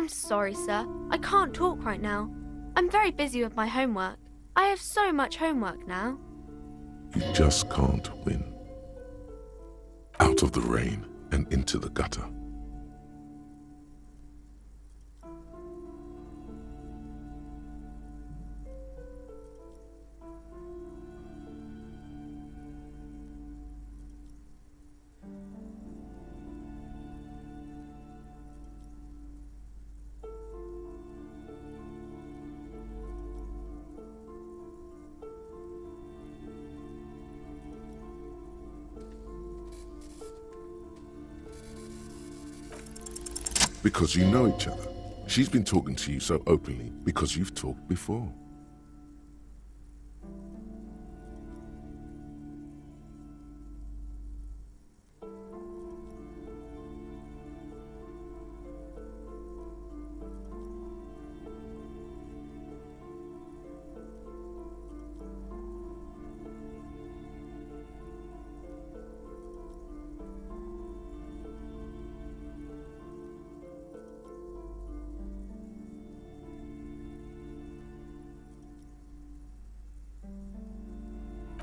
I'm sorry, sir. I can't talk right now. I'm very busy with my homework. I have so much homework now. You just can't win. Out of the rain and into the gutter. Because you know each other. She's been talking to you so openly because you've talked before.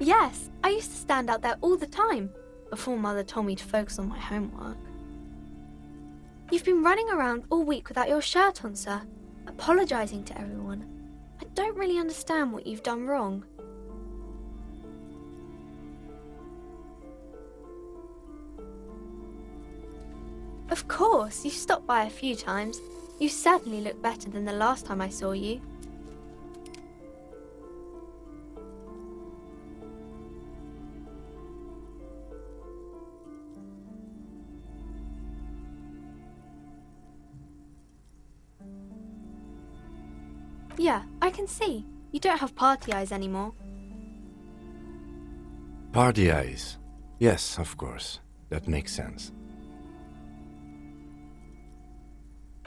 Yes, I used to stand out there all the time, before Mother told me to focus on my homework. You've been running around all week without your shirt on, sir, apologising to everyone. I don't really understand what you've done wrong. Of course, you stopped by a few times. You certainly look better than the last time I saw you. Yeah, I can see. You don't have party eyes anymore. Party eyes. Yes, of course. That makes sense.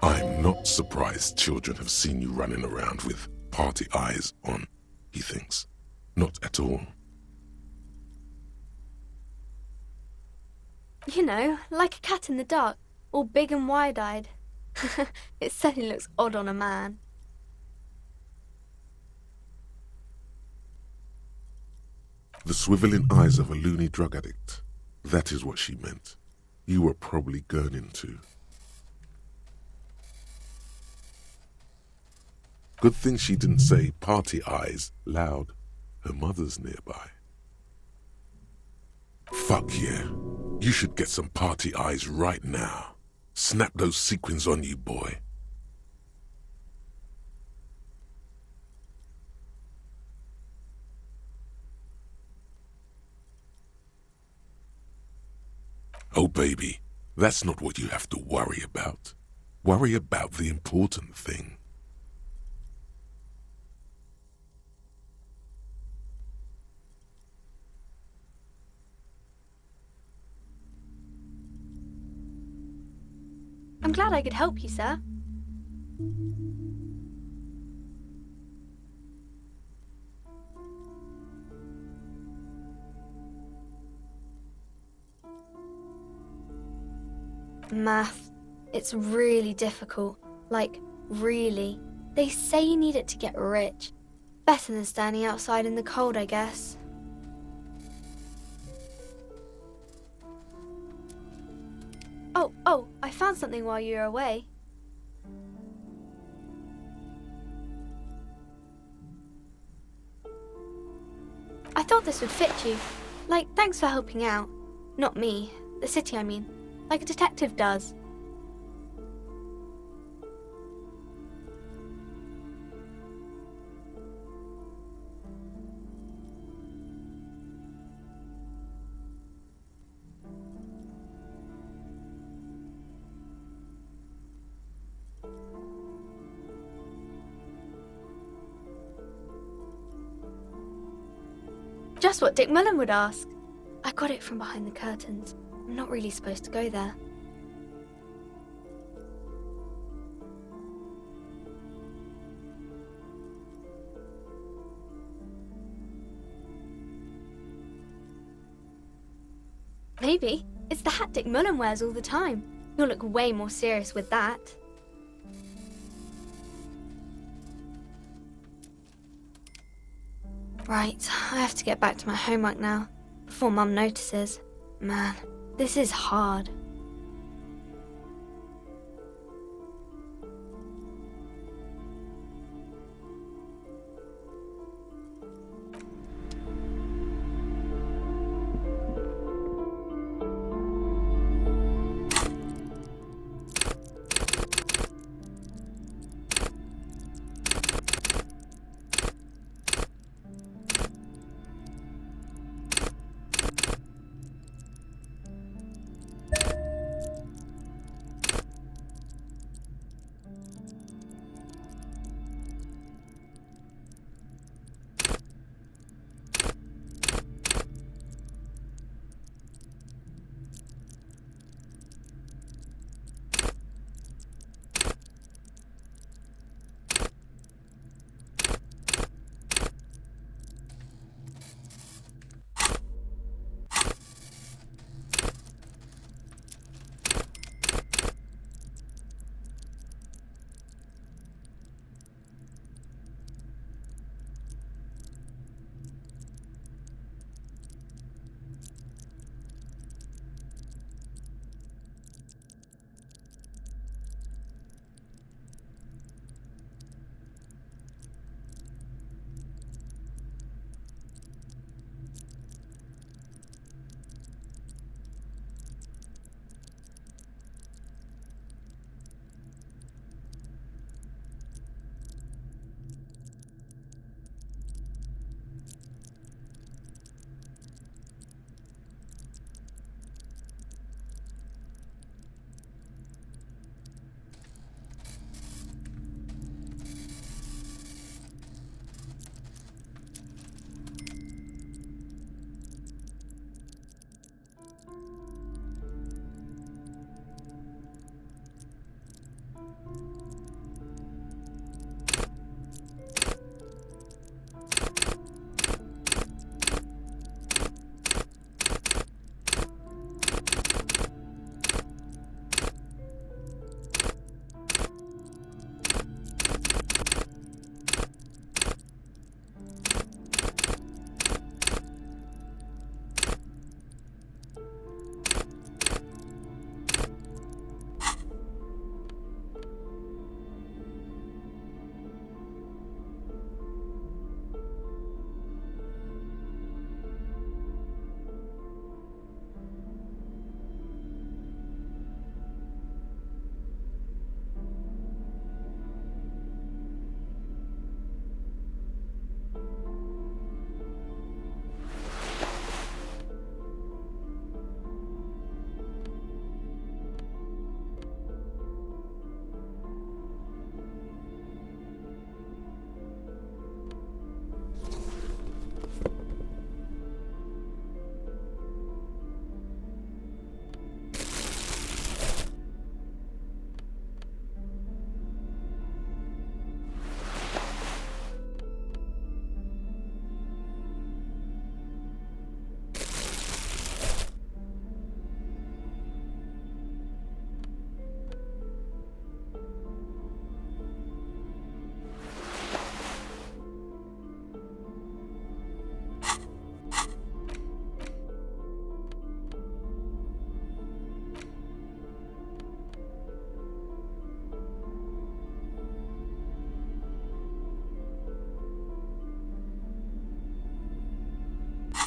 I'm not surprised children have seen you running around with party eyes on, he thinks. Not at all. You know, like a cat in the dark, all big and wide-eyed. It certainly looks odd on a man. The swiveling eyes of a loony drug addict. That is what she meant. You were probably gurning too. Good thing she didn't say party eyes loud. Her mother's nearby. Fuck yeah. You should get some party eyes right now. Snap those sequins on you, boy. Oh, baby, that's not what you have to worry about. Worry about the important thing. I'm glad I could help you, sir. Math. It's really difficult. Like, really. They say you need it to get rich. Better than standing outside in the cold, I guess. Oh, I found something while you were away. I thought this would fit you. Like, thanks for helping out. Not me. The city, I mean. Like a detective does. Just what Dick Mullen would ask. I got it from behind the curtains. I'm not really supposed to go there. Maybe. It's the hat Dick Mullen wears all the time. You'll look way more serious with that. Right, I have to get back to my homework now, before Mum notices. Man, this is hard.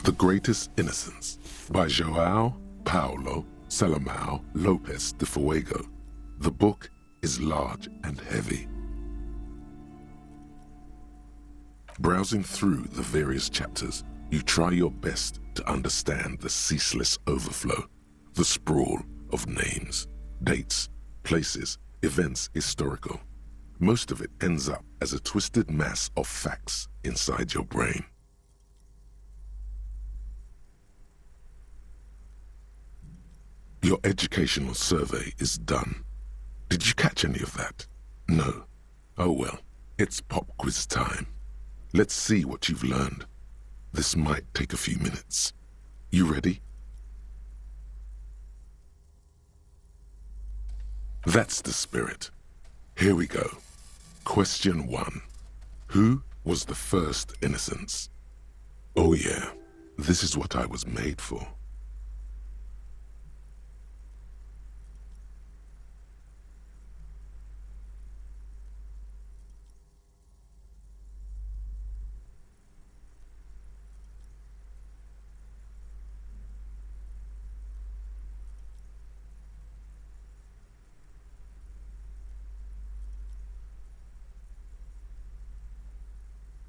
The Greatest Innocence by João Paulo Salomão Lopes de Fuego. The book is large and heavy. Browsing through the various chapters, you try your best to understand the ceaseless overflow, the sprawl of names, dates, places, events historical. Most of it ends up as a twisted mass of facts inside your brain. Your educational survey is done. Did you catch any of that? No. Oh well, it's pop quiz time. Let's see what you've learned. This might take a few minutes. You ready? That's the spirit. Here we go. Question 1. Who was the first innocence? Oh yeah, this is what I was made for.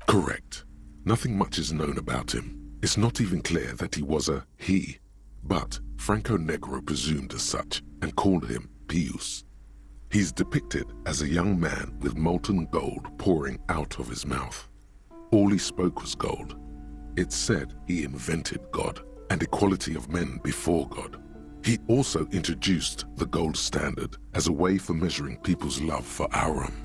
Correct. Nothing much is known about him. It's not even clear that he was a he, but Franco Negro presumed as such and called him Pius. He's depicted as a young man with molten gold pouring out of his mouth. All he spoke was gold. It's said he invented God and equality of men before God. He also introduced the gold standard as a way for measuring people's love for Aurum.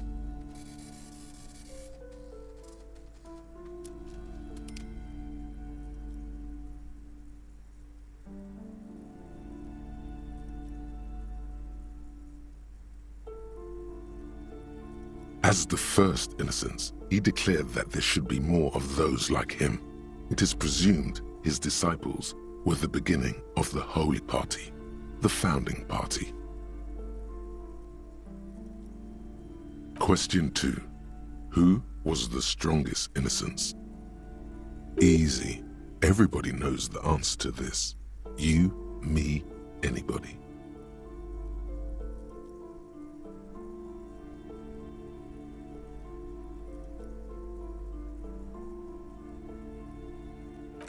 As the first innocence, he declared that there should be more of those like him. It is presumed his disciples were the beginning of the Holy Party, the founding party. Question 2. Who was the strongest innocence? Easy. Everybody knows the answer to this. You, me, anybody.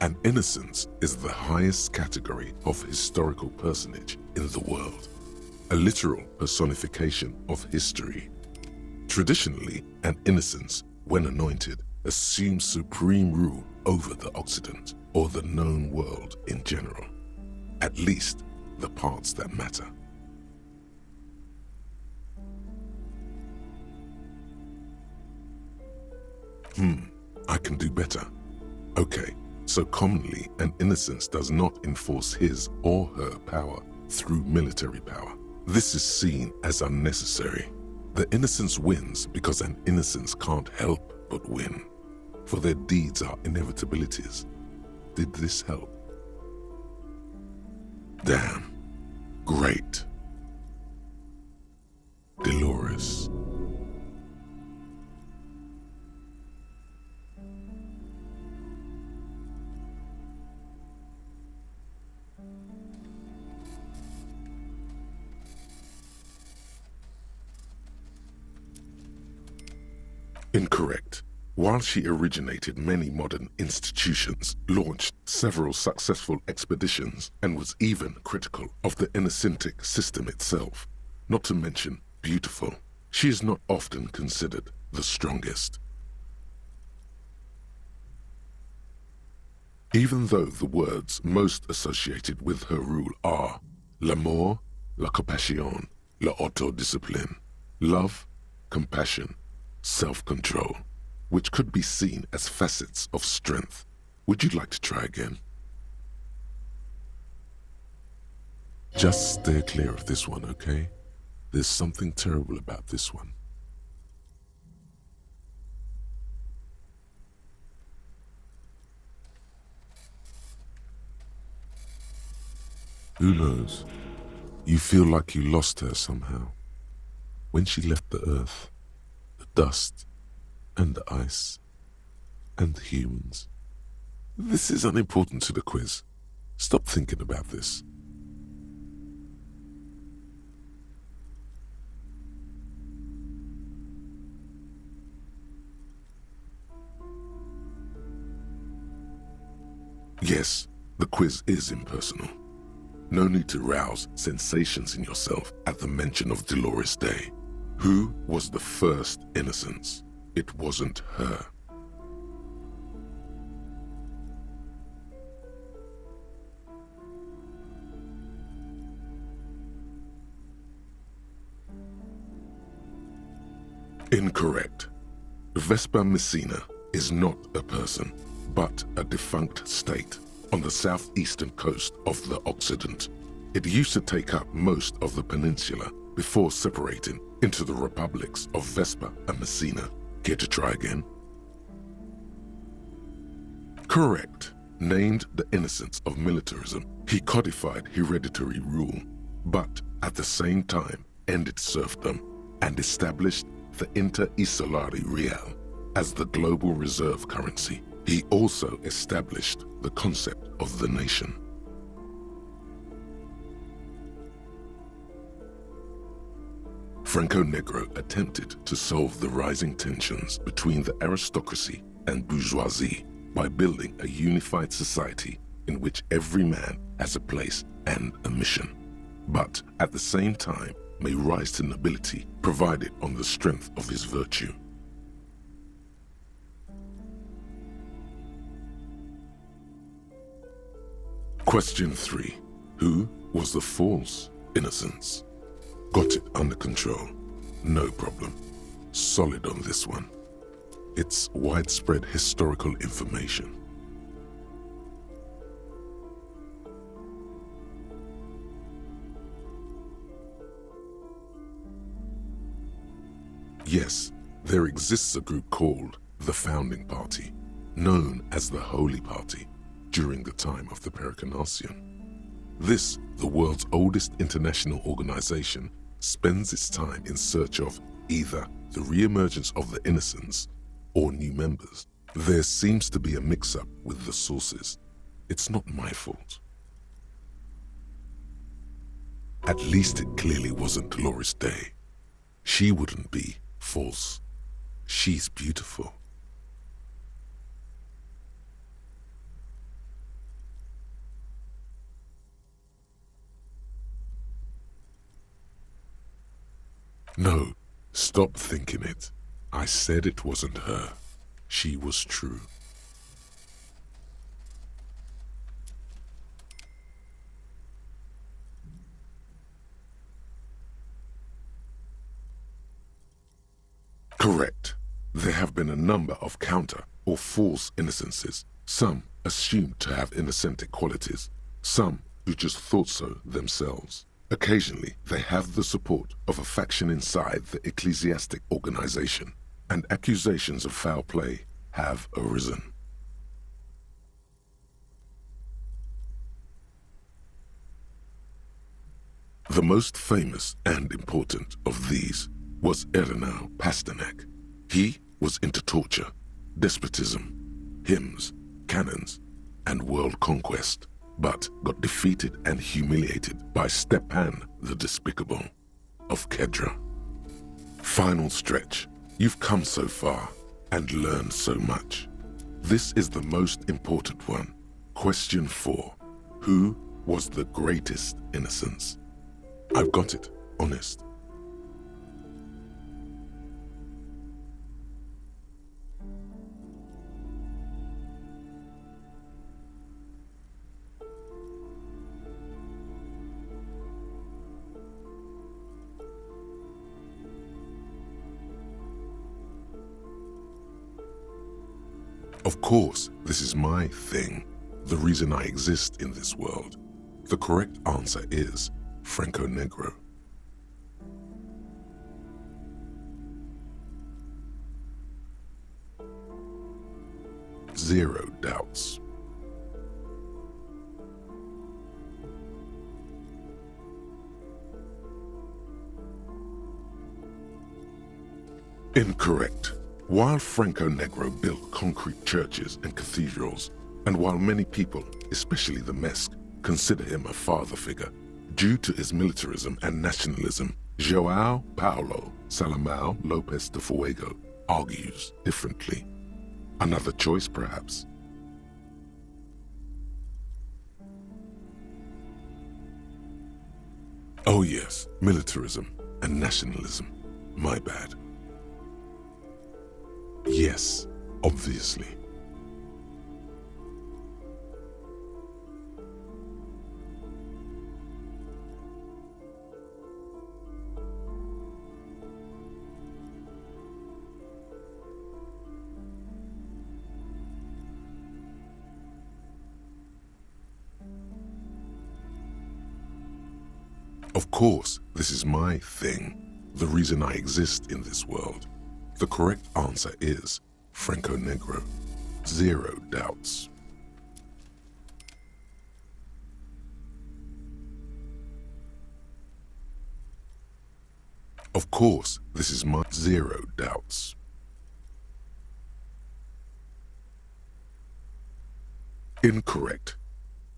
An innocence is the highest category of historical personage in the world, a literal personification of history. Traditionally, an innocence, when anointed, assumes supreme rule over the Occident or the known world in general, at least the parts that matter. I can do better. Okay. So commonly, an innocence does not enforce his or her power through military power. This is seen as unnecessary. The innocence wins because an innocence can't help but win, for their deeds are inevitabilities. Did this help? Damn. Great. Dolores. Incorrect. While she originated many modern institutions, launched several successful expeditions, and was even critical of the Innocentic system itself, not to mention beautiful, she is not often considered the strongest. Even though the words most associated with her rule are l'amour, la compassion, la autodiscipline, love, compassion, self-control, which could be seen as facets of strength. Would you like to try again? Just steer clear of this one, okay? There's something terrible about this one. Who knows? You feel like you lost her somehow. When she left the earth, the dust, and the ice, and the humans. This is unimportant to the quiz. Stop thinking about this. Yes, the quiz is impersonal. No need to rouse sensations in yourself at the mention of Dolores Day. Who was the first innocence? It wasn't her. Incorrect. Vespa Messina is not a person, but a defunct state on the southeastern coast of the Occident. It used to take up most of the peninsula before separating into the republics of Vespa and Messina. Care to try again? Correct. Named the innocence of militarism, he codified hereditary rule, but at the same time ended serfdom and established the Inter-Isolari Real as the global reserve currency. He also established the concept of the nation. Franco Negro attempted to solve the rising tensions between the aristocracy and bourgeoisie by building a unified society in which every man has a place and a mission, but at the same time may rise to nobility provided on the strength of his virtue. Question 3. Who was the false innocence? Got it under control. No problem. Solid on this one. It's widespread historical information. Yes, there exists a group called the Founding Party, known as the Holy Party, during the time of the Pericarnacian. This, the world's oldest international organization, spends its time in search of either the re-emergence of the innocents or new members. There seems to be a mix-up with the sources. It's not my fault. At least it clearly wasn't Dolores Day. She wouldn't be false. She's beautiful. No, stop thinking it. I said it wasn't her. She was true. Correct. There have been a number of counter or false innocences, some assumed to have innocentic qualities, some who just thought so themselves. Occasionally, they have the support of a faction inside the ecclesiastic organization, and accusations of foul play have arisen. The most famous and important of these was Ernest Pasternak. He was into torture, despotism, hymns, cannons, and world conquest, but got defeated and humiliated by Stepan the Despicable of Kedra. Final stretch. You've come so far and learned so much. This is the most important one. Question 4. Who was the greatest innocence? I've got it, honest. Of course, this is my thing, the reason I exist in this world. The correct answer is Franco Negro. Zero doubts. Incorrect. While Franco Negro built concrete churches and cathedrals, and while many people, especially the Mesque, consider him a father figure, due to his militarism and nationalism, João Paulo Salomão Lopes de Fuego argues differently. Another choice, perhaps? Oh yes, militarism and nationalism. My bad. Yes, obviously. Of course, this is my thing, the reason I exist in this world. The correct answer is Franco Negro. Zero doubts. Of course, this is my zero doubts. Incorrect.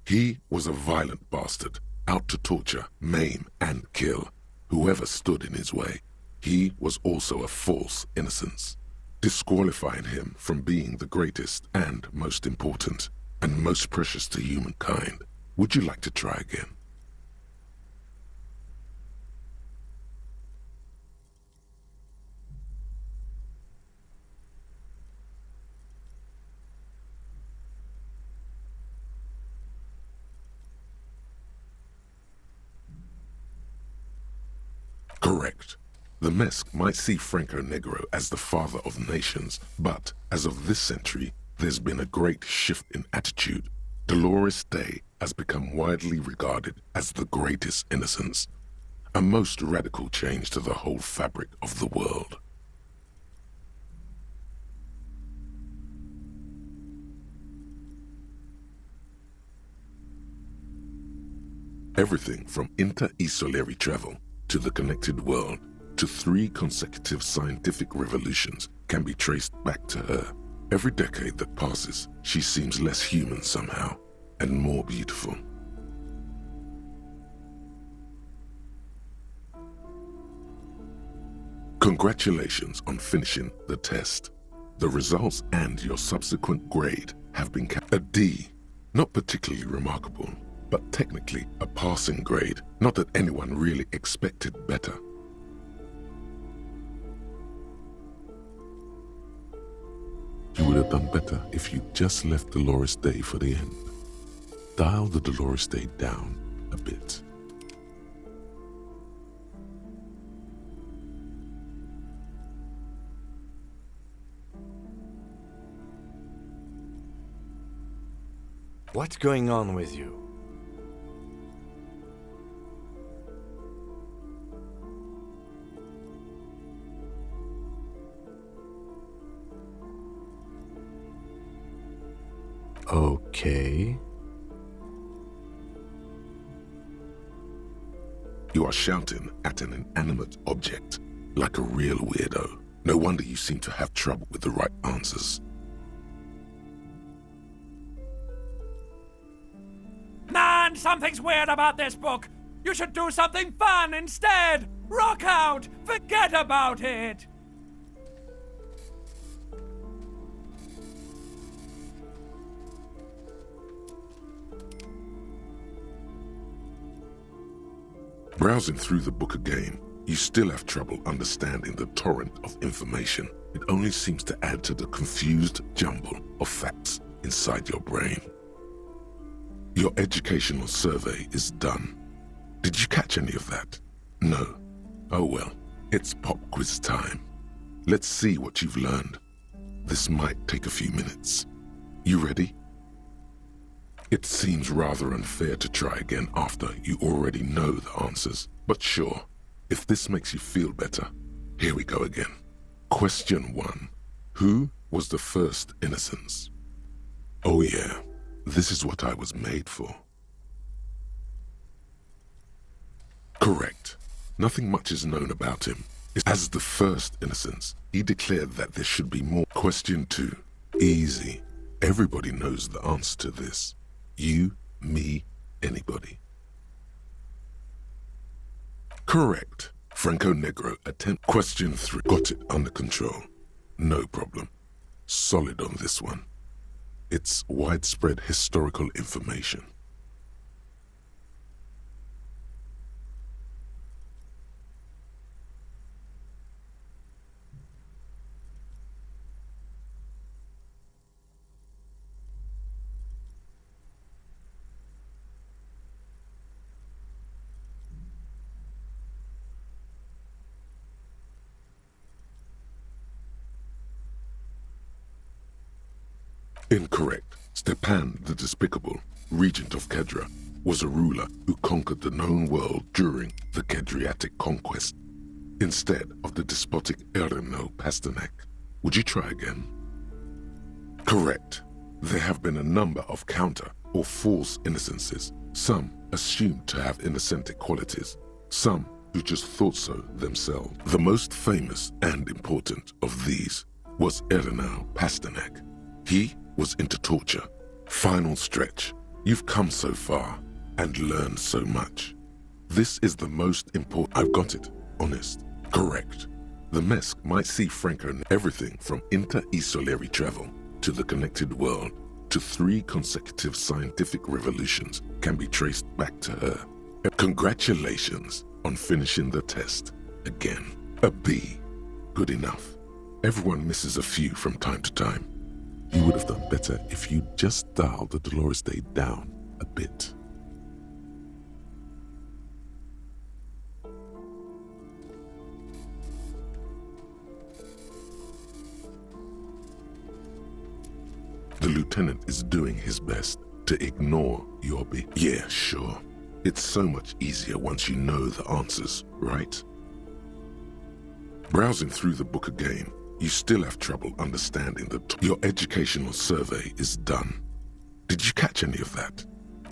He was a violent bastard, out to torture, maim, and kill whoever stood in his way. He was also a false innocence, disqualifying him from being the greatest and most important, and most precious to humankind. Would you like to try again? Correct. The Mesk might see Franco Negro as the father of nations, but as of this century, there's been a great shift in attitude. Dolores Day has become widely regarded as the greatest innocence, a most radical change to the whole fabric of the world. Everything from inter-esolary travel to the connected world to 3 consecutive scientific revolutions can be traced back to her. Every decade that passes, she seems less human somehow, and more beautiful. Congratulations on finishing the test. The results and your subsequent grade have been a D. Not particularly remarkable, but technically a passing grade. Not that anyone really expected better. You would have done better if you just left Dolores Day for the end. Dial the Dolores Day down a bit. What's going on with you? Okay. You are shouting at an inanimate object, like a real weirdo. No wonder you seem to have trouble with the right answers. Man, something's weird about this book. You should do something fun instead. Rock out. Forget about it. Browsing through the book again, you still have trouble understanding the torrent of information. It only seems to add to the confused jumble of facts inside your brain. Your educational survey is done. Did you catch any of that? No. Oh well, it's pop quiz time. Let's see what you've learned. This might take a few minutes. You ready? It seems rather unfair to try again after you already know the answers, but sure, if this makes you feel better, here we go again. Question 1. Who was the first innocence? Oh yeah, this is what I was made for. Correct. Nothing much is known about him. As the first innocence, he declared that there should be more. Question 2. Easy. Everybody knows the answer to this. You, me, anybody. Correct. Franco Negro attempt. Question 3. Got it under control. No problem. Solid on this one. It's widespread historical information. Incorrect. Stepan the Despicable, regent of Kedra, was a ruler who conquered the known world during the Kedriatic conquest, instead of the despotic Erno Pasternak. Would you try again? Correct. There have been a number of counter or false innocences, some assumed to have innocentic qualities, some who just thought so themselves. The most famous and important of these was Ernest Pasternak. He was into torture. Final stretch. You've come so far and learned so much. This is the most important. I've got it. Honest. Correct. The Mesk might see Franco everything from inter-esolary travel to the connected world to 3 consecutive scientific revolutions can be traced back to her. Congratulations on finishing the test. Again, a B. Good enough. Everyone misses a few from time to time. You would have done better if you just dialed the Dolores Day down a bit. The lieutenant is doing his best to ignore your B. Yeah, sure. It's so much easier once you know the answers, right? Browsing through the book again, you still have trouble understanding that your educational survey is done. Did you catch any of that?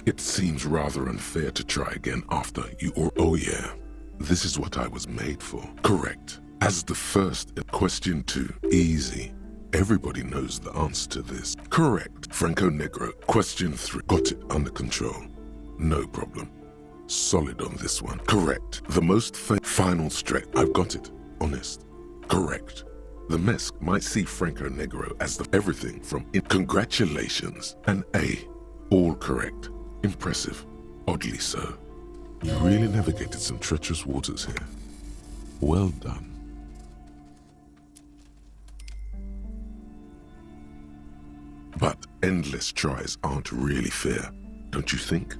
It seems rather unfair to try again after you oh yeah, this is what I was made for. Correct. As the first in question 2, easy. Everybody knows the answer to this. Correct. Franco Negro. Question 3. Got it under control. No problem. Solid on this one. Correct. The most final stretch. I've got it. Honest. Correct. The Mesk might see Franco Negro as the everything from congratulations. An A. All correct. Impressive. Oddly so. You really navigated some treacherous waters here. Well done. But endless tries aren't really fair, don't you think?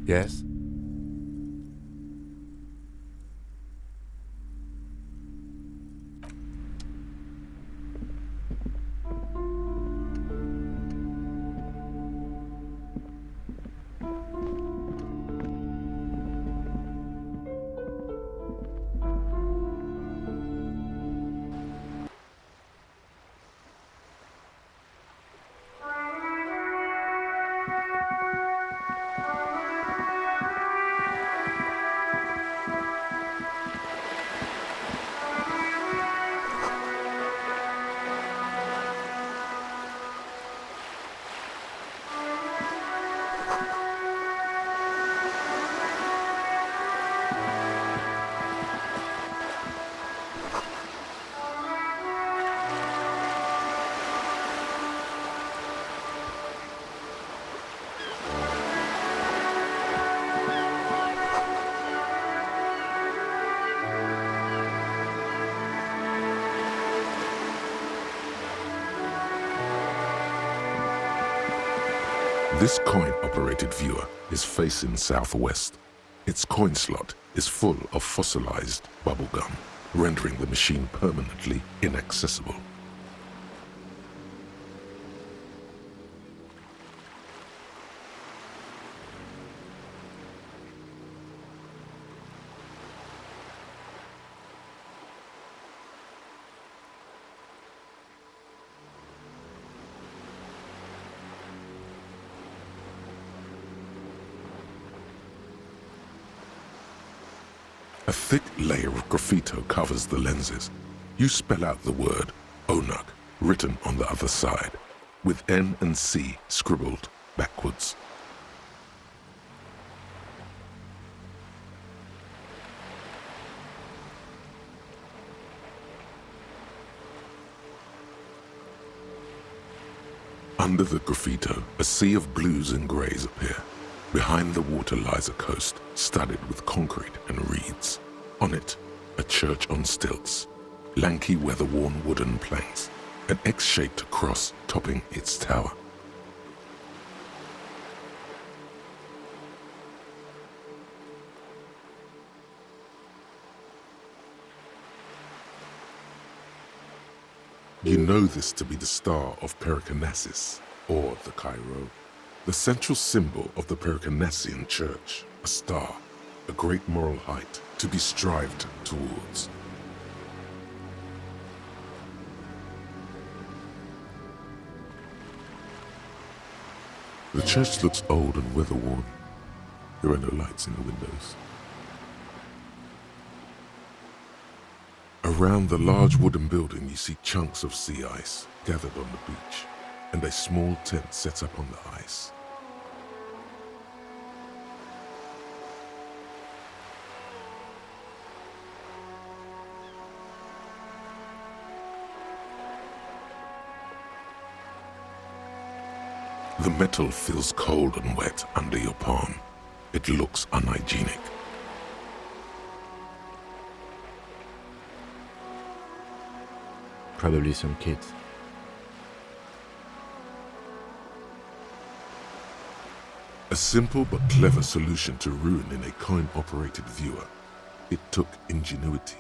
Yes? This coin-operated viewer is facing southwest. Its coin slot is full of fossilized bubblegum, rendering the machine permanently inaccessible. A thick layer of graffito covers the lenses. You spell out the word Onuk written on the other side, with N and C scribbled backwards. Under the graffito, a sea of blues and greys appear. Behind the water lies a coast, studded with concrete and reeds. On it, a church on stilts, lanky weather-worn wooden planks, an X-shaped cross topping its tower. You know this to be the star of Pericarnassus, or the Cairo, the central symbol of the Pericarnassian church, a star, a great moral height to be strived towards. The church looks old and weather-worn. There are no lights in the windows. Around the large wooden building, you see chunks of sea ice gathered on the beach, and a small tent set up on the ice. The metal feels cold and wet under your palm. It looks unhygienic. Probably some kids. A simple but clever solution to ruin in a coin-operated viewer. It took ingenuity.